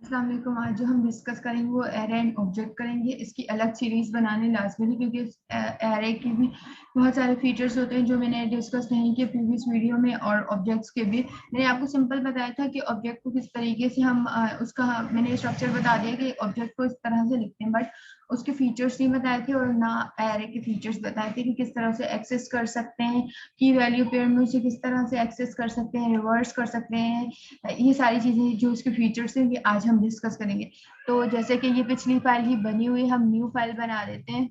अस्सलाम वालेकुम। आज जो हम डिस्कस करेंगे वो एरे एंड ऑब्जेक्ट करेंगे। इसकी अलग सीरीज बनाने लाजमी है क्योंकि एरे की भी बहुत सारे फीचर्स होते हैं जो मैंने डिस्कस नहीं किए प्रीवियस वीडियो में, और ऑब्जेक्ट्स के भी मैंने आपको सिंपल बताया था कि ऑब्जेक्ट को किस तरीके से हम मैंने स्ट्रक्चर बता दिया कि ऑब्जेक्ट को इस तरह से लिखते हैं, बट उसके फीचर्स नहीं बताए थे और ना एरे के फीचर्स बताए थे कि किस तरह से एक्सेस कर सकते हैं, की वैल्यू पेयर में उसे किस तरह से एक्सेस कर सकते हैं, रिवर्स कर सकते हैं। ये सारी चीजें जो इसके फीचर्स हैं ये आज हम डिस्कस करेंगे। तो जैसे कि ये पिछली फाइल ही बनी हुई, हम न्यू फाइल बना देते हैं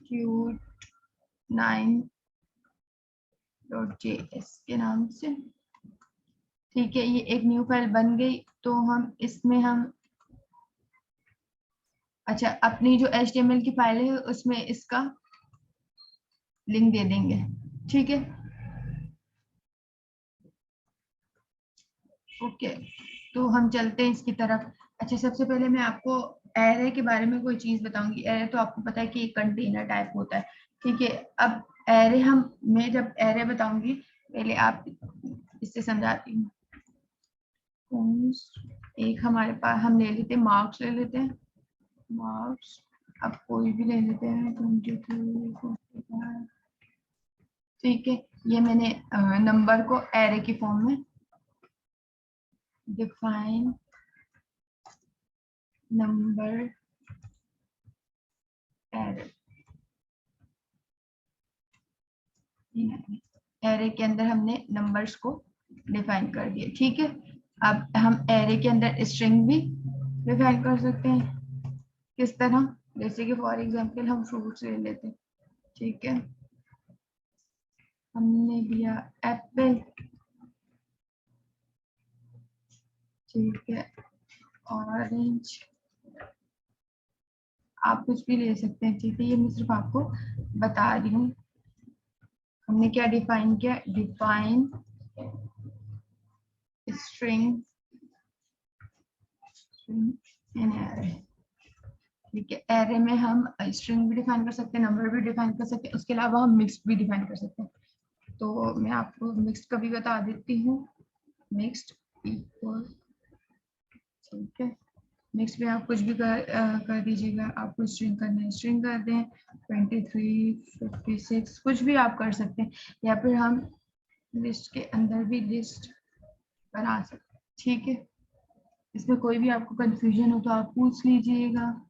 qt9.js के नाम से। ठीक है, ये एक न्यू फाइल बन गई। तो हम इसमें अच्छा, अपनी जो HTML की फाइल है उसमें इसका लिंक दे देंगे। ठीक है, ओके। तो हम चलते हैं इसकी तरफ। अच्छा, सबसे पहले मैं आपको एरे के बारे में कोई चीज बताऊंगी। एरे तो आपको पता है कि एक कंटेनर टाइप होता है। ठीक है, अब एरे मैं जब एरे बताऊंगी, पहले आप इससे समझाती हूँ। एक हमारे पास हम ले लेते हैं, मार्क्स ले लेते हैं। मार्क्स अब कोई भी ले लेते हैं, 23, ठीक है। ये मैंने नंबर को एरे की फॉर्म में डिफाइन नंबर एरे, एरे के अंदर हमने नंबर्स को डिफाइन कर दिया। ठीक है, अब हम एरे के अंदर स्ट्रिंग भी डिफाइन कर सकते हैं। किस तरह? जैसे कि फॉर एग्जांपल हम फ्रूट्स ले लेते हैं। ठीक है, हमने दिया एप्पल। ठीक है, ऑरेंज, आप कुछ भी ले सकते हैं। ठीक है, ये मैं सिर्फ आपको बता रही हूँ हमने क्या डिफाइन किया। Define string in array. ठीक है, एरे में हम स्ट्रिंग भी डिफाइन कर सकते हैं, नंबर भी डिफाइन कर सकते हैं, उसके अलावा हम मिक्स्ड भी डिफाइन कर सकते हैं। तो मैं आपको मिक्स्ड का भी बता देती हूँ। मिक्स्ड इक्वल, ठीक है, मिक्स में आप कुछ भी कर दीजिएगा। आपको स्ट्रिंग करना है स्ट्रिंग कर दें, 23, 56 कुछ भी आप कर सकते हैं, या फिर हम लिस्ट के अंदर भी लिस्ट बना सकते हैं। ठीक है, इसमें कोई भी आपको कंफ्यूजन हो तो आप पूछ लीजिएगा।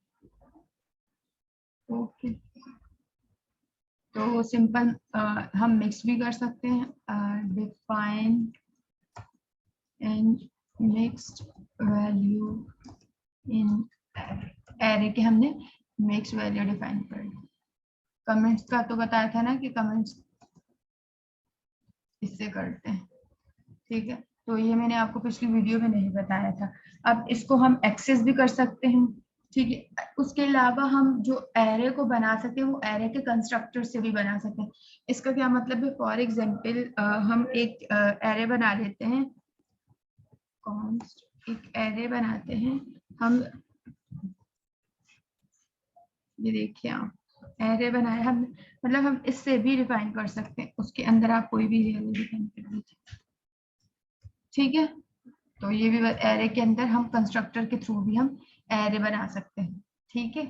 ओके, तो सिंपल हम मिक्स भी कर सकते हैं। Define and mixed value in array के हमने मिक्स वैल्यू डिफाइन कर दी। कमेंट्स का तो बताया था ना कि कमेंट्स इससे करते हैं। ठीक है, तो ये मैंने आपको पिछली वीडियो में नहीं बताया था। अब इसको हम एक्सेस भी कर सकते हैं। ठीक है, उसके अलावा हम जो एरे को बना सकते हैं वो एरे के कंस्ट्रक्टर से भी बना सकते हैं। इसका क्या मतलब है? फॉर एग्जाम्पल हम एक एरे बना लेते हैं, एक एरे बनाते हैं हम। ये देखिए, आप एरे बनाए हम, मतलब हम इससे भी डिफाइन कर सकते हैं। उसके अंदर आप कोई भी वैल्यू डिफाइन कर दीजिए। ठीक है, तो ये भी एरे के अंदर हम कंस्ट्रक्टर के थ्रू भी हम एरे बना सकते हैं। ठीक है,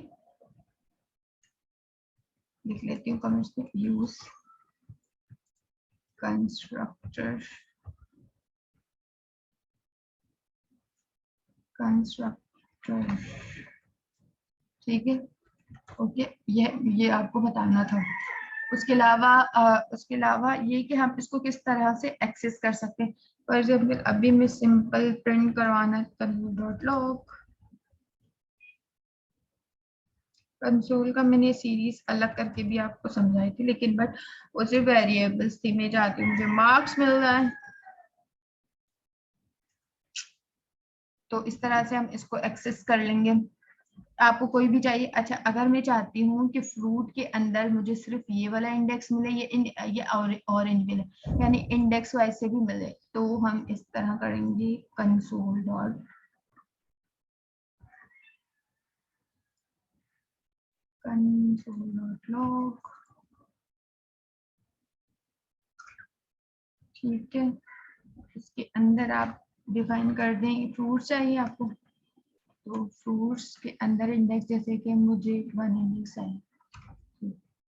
लिख लेती हूँ कमेंट्स में, यूज कंस्ट्रक्टर कंस्ट्रक्टर। ठीक है, ओके, ये आपको बताना था। उसके अलावा ये कि हम इसको किस तरह से एक्सेस कर सकते हैं। फॉर एग्जाम्पल अभी मैं सिंपल प्रिंट करवाना, convol.log कंसोल का मैंने सीरीज अलग करके भी आपको समझाई थी, लेकिन बट वो सिर्फ वेरिएबल्स थी। मैं चाहती हूँ मुझे मार्क्स मिल रहा है, तो इस तरह से हम इसको एक्सेस कर लेंगे। आपको कोई भी चाहिए। अच्छा, अगर मैं चाहती हूँ कि फ्रूट के अंदर मुझे सिर्फ ये वाला इंडेक्स मिले, ये ऑरेंज मिले, यानी इंडेक्स वाइज से भी मिले, तो हम इस तरह करेंगे console.log। ठीक है, इसके अंदर आप डिफाइन कर दें। फ्रूट चाहिए आपको, तो फ्रूट्स के अंदर इंडेक्स जैसे कि मुझे 1 इंडेक्स है।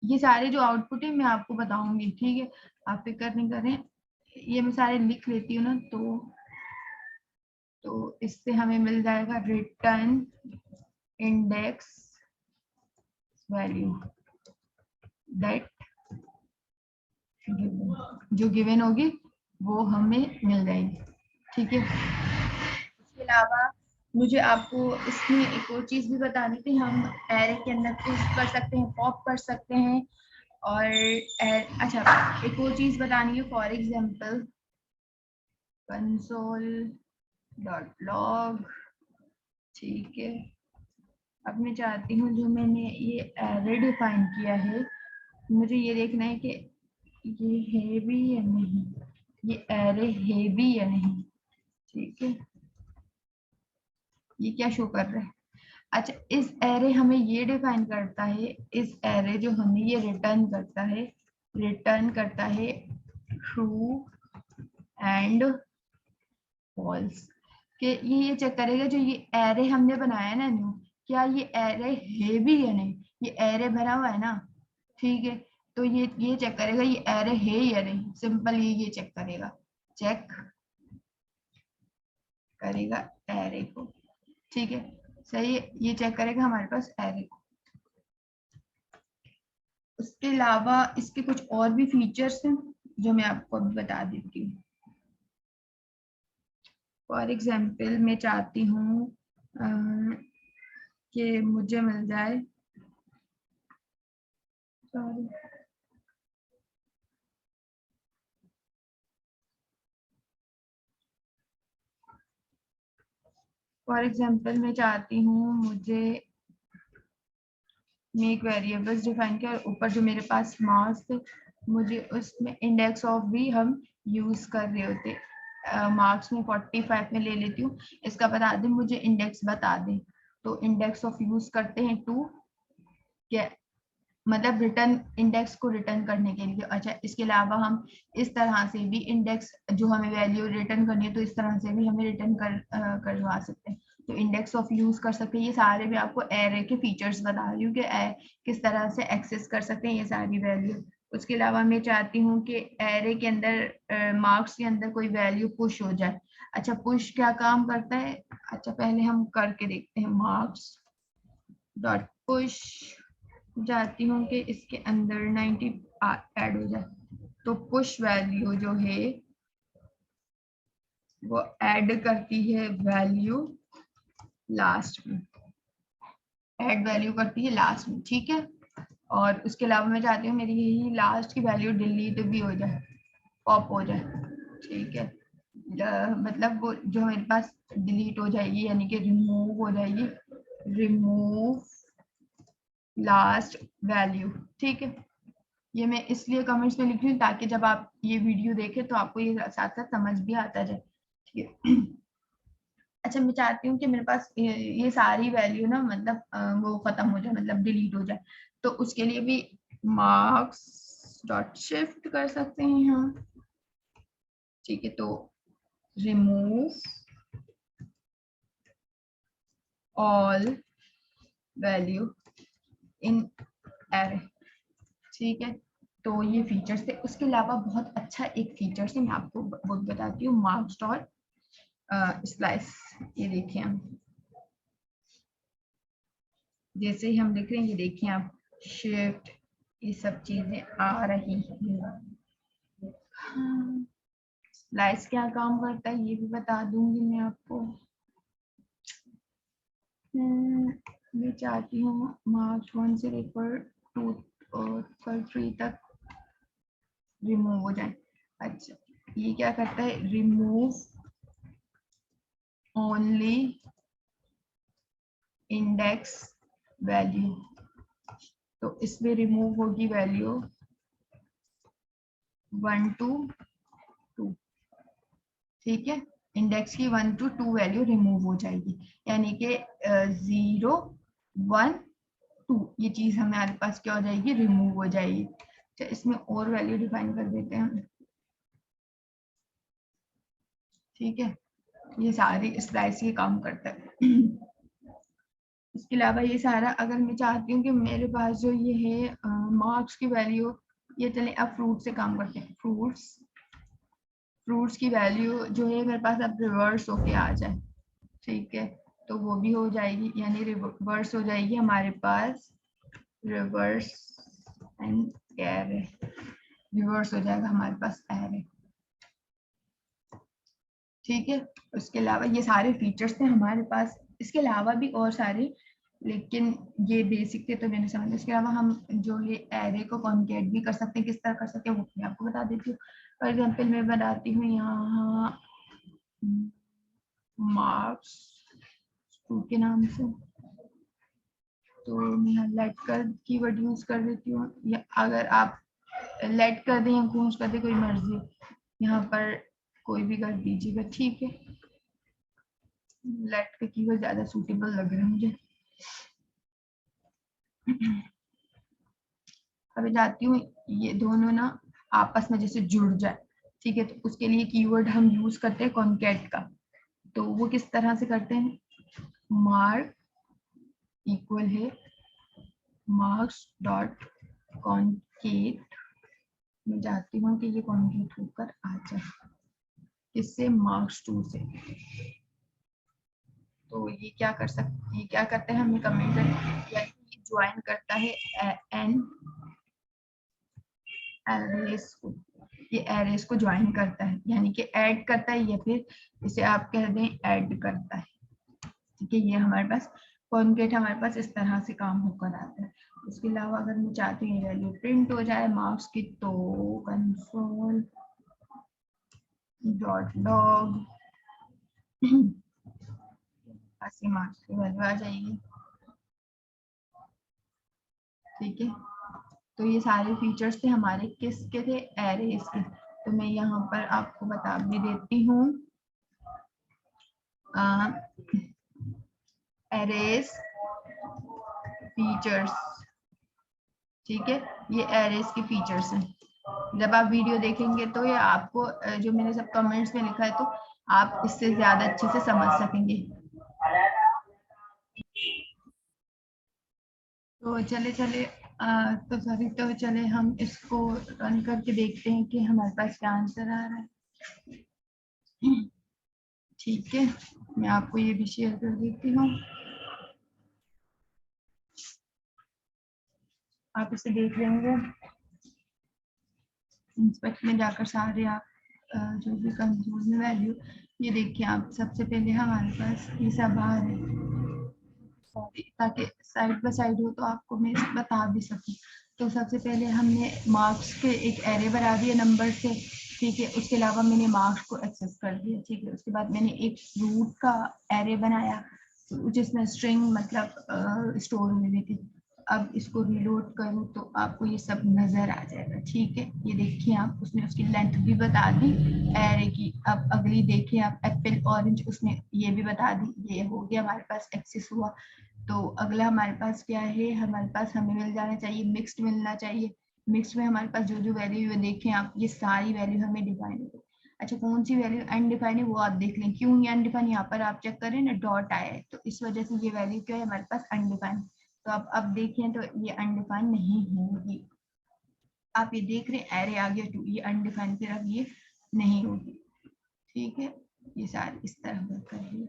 ये सारे जो आउटपुट है मैं आपको बताऊंगी, ठीक है, आप फिक्र नहीं करें। ये मैं सारे लिख लेती हूँ ना, तो इससे हमें मिल जाएगा रिटर्न इंडेक्स वैल्यू दैट जो गिवन होगी वो हमें मिल जाएगी, ठीक है। इसके अलावा मुझे आपको इसमें एक और चीज भी बतानी थी। हम एरे के अंदर पुश कर सकते हैं, पॉप कर सकते हैं, और अच्छा एक और चीज बतानी है। फॉर एग्जांपल console.log, ठीक है। अब मैं चाहती हूँ जो मैंने ये एरे डिफाइन किया है, मुझे ये देखना है कि ये है भी या नहीं, ये एरे है भी या नहीं, ठीक है। ये क्या शो कर रहा है? अच्छा, इस एरे हमें ये डिफाइन करता है, इस एरे जो हमें ये रिटर्न करता है ट्रू एंड फॉल्स, कि ये चेक करेगा जो ये एरे हमने बनाया ना न्यू, क्या ये एरे है भी या नहीं। ये एरे भरा हुआ है ना, ठीक है, तो ये चेक करेगा ये एरे है या नहीं। सिंपल ये चेक करेगा, चेक करेगा एरे को, ठीक है, सही है। ये चेक करेगा हमारे पास एरे को। उसके अलावा इसके कुछ और भी फीचर्स हैं जो मैं आपको अभी बता देती हूँ। फॉर एग्जाम्पल मैं चाहती हूँ कि मुझे मिल जाए, सॉरी, फॉर एग्जाम्पल मैं चाहती हूँ मुझे मेक वेरिएबल्स डिफाइन किया और ऊपर जो मेरे पास मार्क्स थे मुझे उसमें इंडेक्स ऑफ भी हम यूज कर रहे होते। मार्क्स में 45 में ले लेती हूँ, इसका बता दें, मुझे इंडेक्स बता दें, तो इंडेक्स ऑफ यूज करते हैं 2, क्या मतलब रिटर्न इंडेक्स को रिटर्न करने के लिए। अच्छा, इसके अलावा हम इस तरह से भी इंडेक्स जो हमें वैल्यू रिटर्न करनी है तो इस तरह से भी हमें रिटर्न करवा सकते हैं, तो इंडेक्स ऑफ यूज कर सकते हैं। ये सारे भी आपको एरे के फीचर्स बता रही हूँ कि किस तरह से एक्सेस कर सकते हैं ये सारी वैल्यू। उसके अलावा मैं चाहती हूँ कि एरे के अंदर मार्क्स के अंदर कोई वैल्यू पुश हो जाए। अच्छा, पुश क्या काम करता है? अच्छा, पहले हम करके देखते हैं। मार्क्स डॉट पुश, चाहती हूँ कि इसके अंदर 90 ऐड हो जाए, तो पुश वैल्यू जो है वो ऐड करती है वैल्यू लास्ट में, ऐड वैल्यू करती है लास्ट में, ठीक है। और उसके अलावा मैं चाहती हूँ मेरी यही लास्ट की वैल्यू डिलीट भी हो जाए, पॉप हो जाए, ठीक है। मतलब वो जो मेरे पास डिलीट हो जाएगी, यानी कि रिमूव हो जाएगी, रिमूव लास्ट वैल्यू, ठीक है। ये मैं इसलिए कमेंट्स में लिख रही हूँ ताकि जब आप ये वीडियो देखें तो आपको ये साथ साथ समझ भी आता जाए, ठीक है। अच्छा, मैं चाहती हूँ कि मेरे पास ये सारी वैल्यू ना, मतलब वो खत्म हो जाए, मतलब डिलीट हो जाए, तो उसके लिए भी मार्क्स डॉट शिफ्ट कर सकते हैं हम, ठीक है। तो remove all value in array, ठीक है। तो ये फीचर्स थे। उसके अलावा बहुत अच्छा एक फीचर है, मैं आपको वो बताती हूँ, मार्क्स डॉट स्लाइस। ये देखिए हम, जैसे ही हम लिख रहे हैं, ये देखिए आप, शिफ्ट, ये सब चीजें आ रही है। हाँ, स्लाइस क्या काम करता है ये भी बता दूंगी मैं आपको। मैं चाहती हूँ मार्च 1 से लेकर 2 और 3 तक रिमूव हो जाए। अच्छा, ये क्या करता है? रिमूव ओनली इंडेक्स वैल्यू, तो इसमें रिमूव होगी वैल्यू 1 to 2, ठीक है। इंडेक्स की 1 to 2 वैल्यू रिमूव हो जाएगी, यानी कि 0 1 2 ये चीज हमारे पास क्या हो जाएगी? रिमूव हो जाएगी। तो इसमें और वैल्यू डिफाइन कर देते हैं, ठीक है। ये सारी स्लाइस ये काम करता है। इसके अलावा ये सारा अगर मैं चाहती हूँ कि मेरे पास जो ये है मार्क्स की वैल्यू, ये चले अब फ्रूट से काम करते हैं। फ्रूट्स की वैल्यू जो है मेरे पास अब रिवर्स होके आ जाए, ठीक है, तो वो भी हो जाएगी, यानी रिवर्स हो जाएगी हमारे पास, रिवर्स एंड एरे, रिवर्स हो जाएगा हमारे पास एरे, ठीक है। उसके अलावा ये सारे फीचर्स थे हमारे पास, इसके अलावा भी और सारे, लेकिन ये बेसिक थे तो मैंने समझा। इसके अलावा हम जो है एरे को कॉन्केट भी कर सकते हैं, किस तरह कर सकते हैं वो मैं आपको बता देती हूँ। फॉर एग्जाम्पल मैं बताती हूँ यहाँ मार्क्स के नाम से, तो मैं यहाँ लेट कर कीवर्ड यूज कर देती हूँ, या अगर आप लेट कर दें या कूंज कर दें, कोई मर्जी, यहाँ पर कोई भी कर दीजिएगा, ठीक है। लेट का कीवर्ड ज्यादा सूटेबल लग रहा है मुझे। अभी जाती हूँ, ये दोनों ना आपस में जैसे जुड़ जाए, ठीक है, तो उसके लिए कीवर्ड हम यूज करते हैं कॉन्केट का। तो वो किस तरह से करते हैं, मार्क इक्वल है मार्क्स डॉट कॉन्केट, मैं चाहती हूँ कि ये कॉन्केट होकर आ जाए, इससे मार्क्स 2 से। तो ये क्या कर सकते, ये क्या करते हैं, हमें कमेंट कर ज्वाइन करता है एन एरेस को, ये एरेस को ज्वाइन करता है, यानी कि ऐड करता है, या फिर इसे आप कह दें ऐड करता है, ठीक है। ये हमारे पास कॉन्केट हमारे पास इस तरह से काम होकर आता है। इसके अलावा अगर मैं चाहती हूँ वैल्यू प्रिंट हो जाए मार्क्स की, तो कंसोल डॉट लॉग ऐसे मार्क्स की वैल्यू आ जाएगी, ठीक है। तो ये सारे फीचर्स थे हमारे, किसके थे, एरेस के। तो मैं यहाँ पर आपको बता भी देती हूँ, एरेस फीचर्स, ठीक है, ये एरेस के फीचर्स हैं। जब आप वीडियो देखेंगे तो ये आपको जो मैंने सब कमेंट्स में लिखा है, तो आप इससे ज्यादा अच्छे से समझ सकेंगे। तो चले हम इसको रन करके देखते हैं कि हमारे पास क्या आंसर आ रहा है, ठीक है। मैं आपको ये भी शेयर कर देती हूँ, आप इसे देख लेंगे। इंस्पेक्ट में जाकर सारे आप जो भी कंसोल में वैल्यू, ये देखिए आप, सबसे पहले हमारे पास ये सब बाहर है, सॉरी, ताकि साइड बाय साइड हो तो आपको मैं बता भी सकूं। तो सबसे पहले हमने मार्क्स के एक एरे बना दिया नंबर से, ठीक है। उसके अलावा मैंने मार्क्स को एक्सेस कर दिया, ठीक है। उसके बाद मैंने एक फ्रूट का एरे बनाया जिसमें स्ट्रिंग मतलब स्टोर हुई हुई थी। अब इसको रीलोड करूँ तो आपको ये सब नजर आ जाएगा, ठीक है। ये देखिए आप, उसने उसकी लेंथ भी बता दी एरे की। अब अगली देखिए आप, एप्पल ऑरेंज, उसने ये भी बता दी, ये हो गया हमारे पास एक्सेस हुआ। तो अगला हमारे पास क्या है, हमारे पास हमें मिल जाना चाहिए, मिक्स्ड मिलना चाहिए। मिक्स्ड में हमारे पास जो जो वैल्यू है देखें आप, ये सारी वैल्यू हमें डिफाइन है। अच्छा, कौन सी वैल्यू अनडिफाइन है वो आप देख लें, क्यों ये अनडिफाइन, यहाँ पर आप चेक करें ना, डॉट आया है, तो इस वजह से ये वैल्यू क्या है हमारे पास अनडिफाइन। तो आप अब देखें तो ये अनडिफाइन नहीं होगी, आप ये देख रहे हैं एरे आ गया 2, ये अनडिफाइन फिर अब ये नहीं होगी, ठीक है। ये सारे इस तरह वर्क है,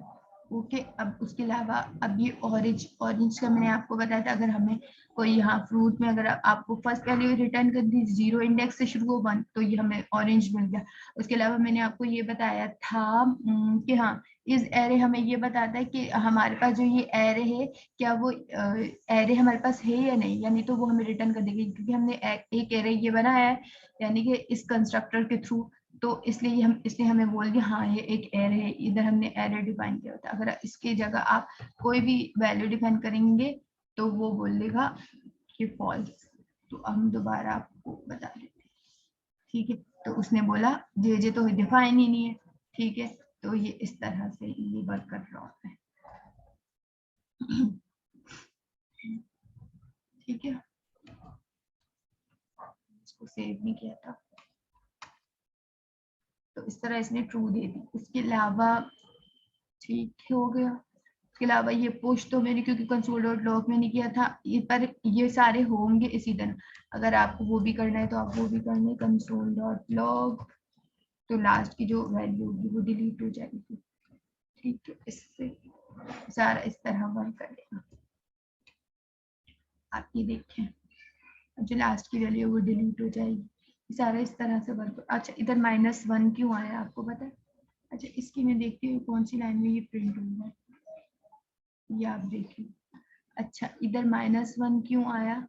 ओके। अब उसके अलावा अब ये ऑरेंज, ऑरेंज का मैंने आपको बताया था, अगर हमें कोई यहाँ फ्रूट में अगर आपको फर्स्ट वैल्यू रिटर्न कर दी 0 इंडेक्स से शुरू हो 1, तो ये हमें ऑरेंज मिल गया। उसके अलावा मैंने आपको ये बताया था कि हाँ, इस एरे हमें ये बताता है कि हमारे पास जो ये एरे है, क्या वो एरे हमारे पास है या नहीं, यानी तो वो हमें रिटर्न कर देगी, क्योंकि हमने एक एरे ये बनाया है, यानी कि इस कंस्ट्रक्टर के थ्रू। तो इसलिए हमें बोल दिया हाँ ये एक एरे है, इधर हमने एरे डिफाइन किया होता है। अगर इसकी जगह आप कोई भी वैल्यू डिफाइन करेंगे तो वो बोलेगा कि फॉल्स। तो हम दोबारा आपको बता देते हैं, ठीक है। तो उसने बोला जे तो डिफाइन ही नहीं है, ठीक है। तो ये इस तरह से ये वर्क कर रहा होता है, ठीक है। इसको सेव नहीं किया था, तो इस तरह इसने ट्रू दे दी। इसके अलावा ठीक हो गया। इसके अलावा ये पुश तो मैंने क्योंकि कंसोल डॉट लॉग में नहीं किया था, ये पर ये सारे होंगे इसी तरह। अगर आपको वो भी करना है तो आप वो भी करना है, कंसोल डॉट लॉग, तो लास्ट की जो वैल्यू होगी वो डिलीट हो जाएगी। ठीक है, इससे सारा इस तरह वर्क करेगा। आप ये देखें, जो लास्ट की वैल्यू वो डिलीट हो जाएगी, सारा इस तरह से वर्क। अच्छा, इधर -1 क्यों आया आपको पता है? अच्छा, इसकी मैं देखती हूँ कौन सी लाइन में ये प्रिंट हुआ है, ये आप देखिए। अच्छा, इधर -1 क्यों आया?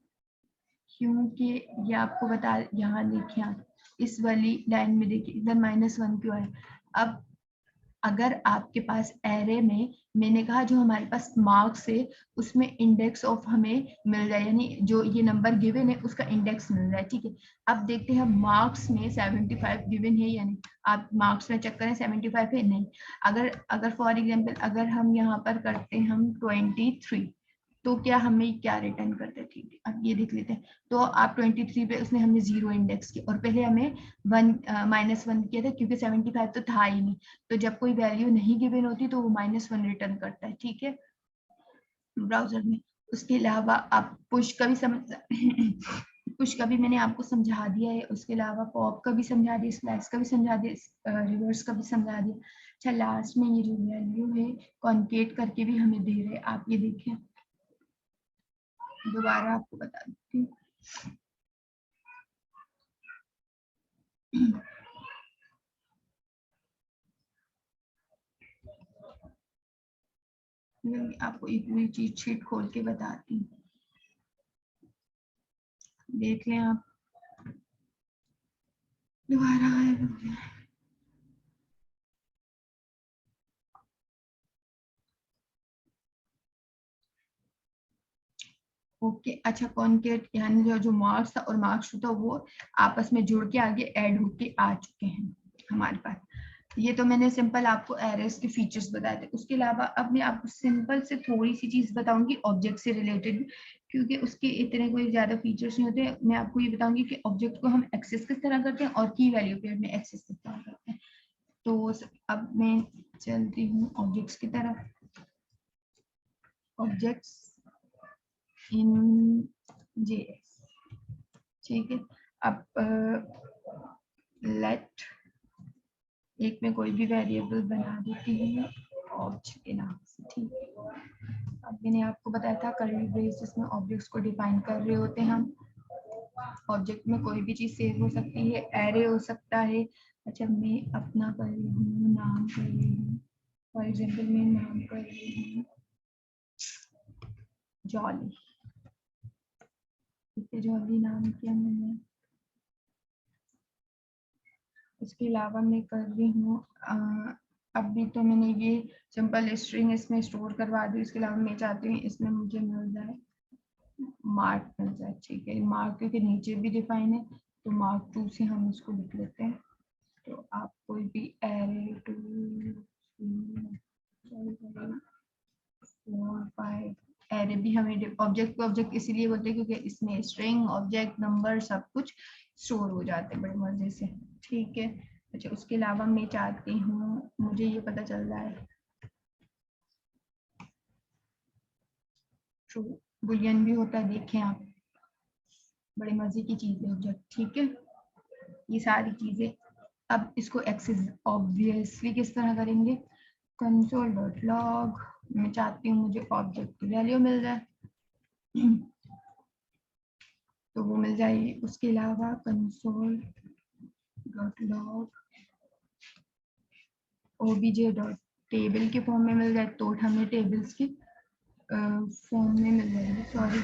क्योंकि ये आपको बता, यहाँ देखिए आप इस वाली लाइन में देखिए इधर -1 क्यों आया। अब अगर आपके पास एरे में, मैंने कहा जो हमारे पास मार्क्स है उसमें इंडेक्स ऑफ हमें मिल जाए, यानी जो ये नंबर गिवन है उसका इंडेक्स मिल जाए। ठीक है, अब देखते हैं मार्क्स में 75 गिवन है या नहीं। आप मार्क्स में चेक करें 75 है नहीं। अगर अगर फॉर एग्जांपल अगर हम यहाँ पर करते हैं हम 23, तो क्या हमें क्या रिटर्न करते हैं? ठीक है, अब ये देख लेते हैं। तो आप 23 पे उसने हमें 0 इंडेक्स किया, और पहले हमें -1 किया था क्योंकि 75 तो था ही नहीं। तो जब कोई वैल्यू नहीं गिवन होती तो वो -1 रिटर्न करता है। ठीक है, ब्राउजर में। उसके अलावा आप पुश का भी समझ पुश का भी मैंने आपको समझा दिया है। उसके अलावा पॉप का भी समझा दिया, स्लैश का भी समझा दिया, रिवर्स का भी समझा दिया। अच्छा, लास्ट में ये जो वैल्यू है कॉन्केट करके भी हमें दे रहे हैं, आप ये देखें, दोबारा आपको बता देती हूँ। आपको एक पूरी चीज शीट खोल के बताती हूँ, देख लें आप। दोबारा ओके। अच्छा, कॉन्केट यानी जो मार्क्स था और मार्क्स था वो आपस में जुड़ के आगे ऐड होके आ चुके हैं हमारे पास। ये तो मैंने सिंपल आपको एरेस के फीचर्स बताए थे। उसके अलावा अब मैं आपको सिंपल से थोड़ी सी चीज बताऊंगी ऑब्जेक्ट से रिलेटेड, क्योंकि उसके इतने कोई ज्यादा फीचर्स नहीं होते। मैं आपको ये बताऊंगी कि ऑब्जेक्ट को हम एक्सेस किस तरह करते हैं और की वैल्यू पेयर में एक्सेस किस तरह करते हैं। तो अब मैं चलती हूँ ऑब्जेक्ट्स की तरफ। ऑब्जेक्ट्स इन जेएस, ठीक है। अब लेट एक में कोई भी वेरिएबल बना देती हूँ ऑब्जेक्ट के नाम से। ठीक है, अब मैंने आपको बताया था कर्ली ब्रेस जिसमें ऑब्जेक्ट्स को डिफाइन कर रहे होते हैं हम। ऑब्जेक्ट में कोई भी चीज सेव हो सकती है, एरे हो सकता है। अच्छा, मैं अपना कर रही हूँ, नाम कर रही हूँ, फॉर एग्जाम्पल मैं नाम कर रही हूँ जॉली। ठीक है, जॉली नाम किया मैंने। इसके अलावा मैं कर रही हूँ अभी तो मैंने ये सिंपल स्ट्रिंग इसमें स्टोर करवा दी। इसके अलावा मैं चाहती हूँ इसमें मुझे मिल जाए मार्क मिल जाए। ठीक है, मार्क के नीचे भी डिफाइन है, तो मार्क 2 से हम इसको लिख लेते हैं। तो आप कोई भी एरे 2 4 5 एरे भी हमें ऑब्जेक्ट को ऑब्जेक्ट इसीलिए बोलते हैं क्योंकि इसमें स्ट्रिंग, ऑब्जेक्ट, नंबर सब कुछ स्टोर हो जाते हैं बड़े मजे से। ठीक है। अच्छा, उसके अलावा मैं चाहती हूँ, मुझे ये पता चल रहा है ट्रू बुलियन भी होता है, देखें आप, बड़े मजे की चीज है ऑब्जेक्ट। ठीक है, ये सारी चीजें। अब इसको एक्सेस ऑब्वियसली किस तरह करेंगे, कंसोल डॉट लॉग। मैं चाहती हूँ मुझे ऑब्जेक्ट की वैल्यू मिल जाए, तो वो मिल जाएगी। उसके अलावा console dot log OBJ dot table के फॉर्म में मिल जाए, तो हमें टेबल्स की फॉर्म में मिल जाएगी, सॉरी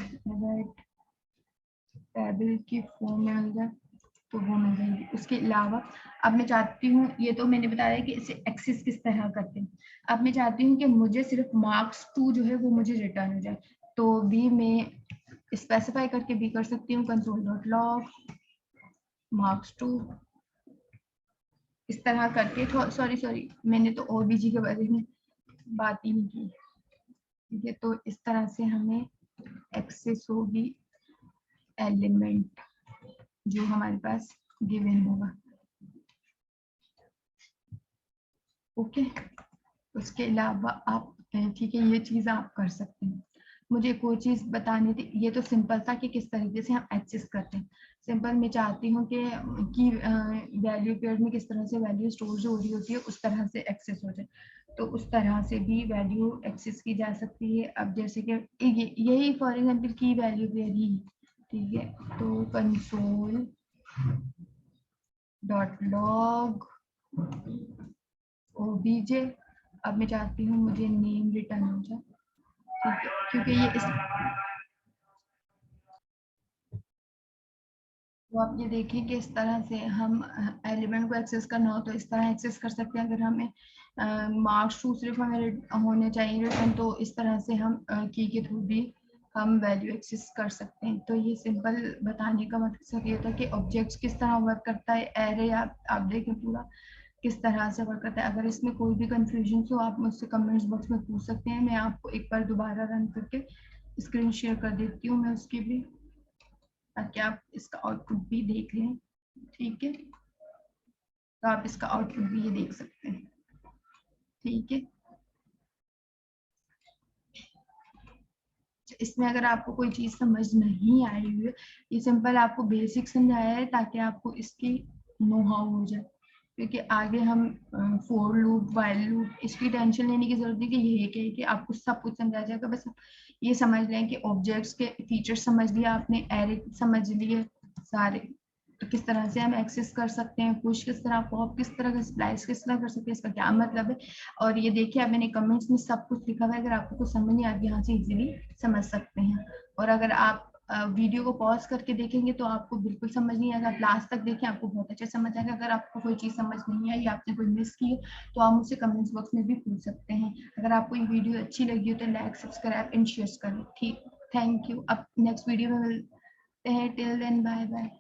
टेबल की फॉर्म में मिल जाए तो वो मिल जाएगी। उसके अलावा अब मैं चाहती हूँ, ये तो मैंने बताया कि इसे एक्सेस किस तरह करते हैं। अब मैं चाहती हूँ कि मुझे सिर्फ मार्क्स 2 जो है वो मुझे रिटर्न हो जाए, तो भी मैं स्पेसिफाई करके भी कर सकती हूँ, कंसोल डॉट लॉग मार्क्स 2 इस तरह करके। सॉरी मैंने तो ओबीजी के बारे में बात ही नहीं की। ठीक है, तो इस तरह से हमें एक्सेस होगी एलिमेंट जो हमारे पास गिवन होगा। ओके, उसके अलावा आप ठीक है, ये चीज़ आप कर सकते हैं। मुझे एक और चीज़ बतानी थी, ये तो सिंपल था कि किस तरीके से हम एक्सेस करते हैं। सिंपल मैं चाहती हूँ कि वैल्यू पेयर में किस तरह से वैल्यू स्टोर जो हो रही होती है उस तरह से एक्सेस हो जाए, तो उस तरह से भी वैल्यू एक्सेस की जा सकती है। अब जैसे कि यही फॉर एग्जाम्पल की वैल्यू पेयर ही, ठीक है, तो कंसोल डॉट लॉग ओबीजे, अब मैं चाहती हूँ मुझे नेम रिटर्न हो जाए, ठीक है, क्योंकि ये इस तो आप ये देखिए कि इस तरह से हम एलिमेंट को एक्सेस करना हो तो इस तरह एक्सेस कर सकते हैं। अगर हमें मार्क्स थ्रू सिर्फ हमें होने चाहिए रिटर्न, तो इस तरह से हम की के थ्रू भी हम वैल्यू एक्सेस कर सकते हैं। तो ये सिंपल बताने का मकसद ये था कि ऑब्जेक्ट्स किस तरह वर्क करता है, एरे आप देखें पूरा किस तरह से वर्क करता है। अगर इसमें कोई भी कंफ्यूजन हो आप मुझसे कमेंट्स बॉक्स में पूछ सकते हैं, मैं आपको एक बार दोबारा रन करके स्क्रीन शेयर कर देती हूँ मैं उसकी भी, ताकि आप इसका आउटपुट भी देख लें, ठीक है। तो आप इसका आउटपुट भी ये देख सकते हैं, ठीक है। इसमें अगर आपको कोई चीज़ समझ नहीं आई हुई है, ये सिंपल आपको बेसिक समझाया है ताकि आपको इसकी नो हाउ हो जाए, क्योंकि आगे हम फोर लूप वाइल लूप इसकी टेंशन लेने की जरूरत नहीं कि ये क्या है कि आपको सब कुछ समझा जाएगा। बस ये समझ लें कि ऑब्जेक्ट्स के फीचर्स समझ लिया आपने, एरे समझ लिए सारे, तो किस तरह से हम एक्सेस कर सकते हैं, पुश किस तरह, पॉप किस तरह, स्प्लाइस किस तरह कर सकते हैं, इसका क्या मतलब है। और ये देखिए अब मैंने कमेंट्स में सब कुछ लिखा हुआ है, अगर आपको कुछ समझ नहीं, आप यहाँ से इजीली समझ सकते हैं। और अगर आप वीडियो को पॉज करके देखेंगे तो आपको बिल्कुल समझ नहीं आएगा, आप लास्ट तक देखें आपको बहुत अच्छा समझ आएगा। अगर आपको कोई चीज़ समझ नहीं आई, आपने कोई मिस की है, तो आप मुझसे कमेंट्स बॉक्स में भी पूछ सकते हैं। अगर आपको ये वीडियो अच्छी लगी हो तो लाइक सब्सक्राइब एंड शेयर करें, ठीक। Thank you. अब नेक्स्ट वीडियो में मिलते हैं, टिल देन बाय बाय।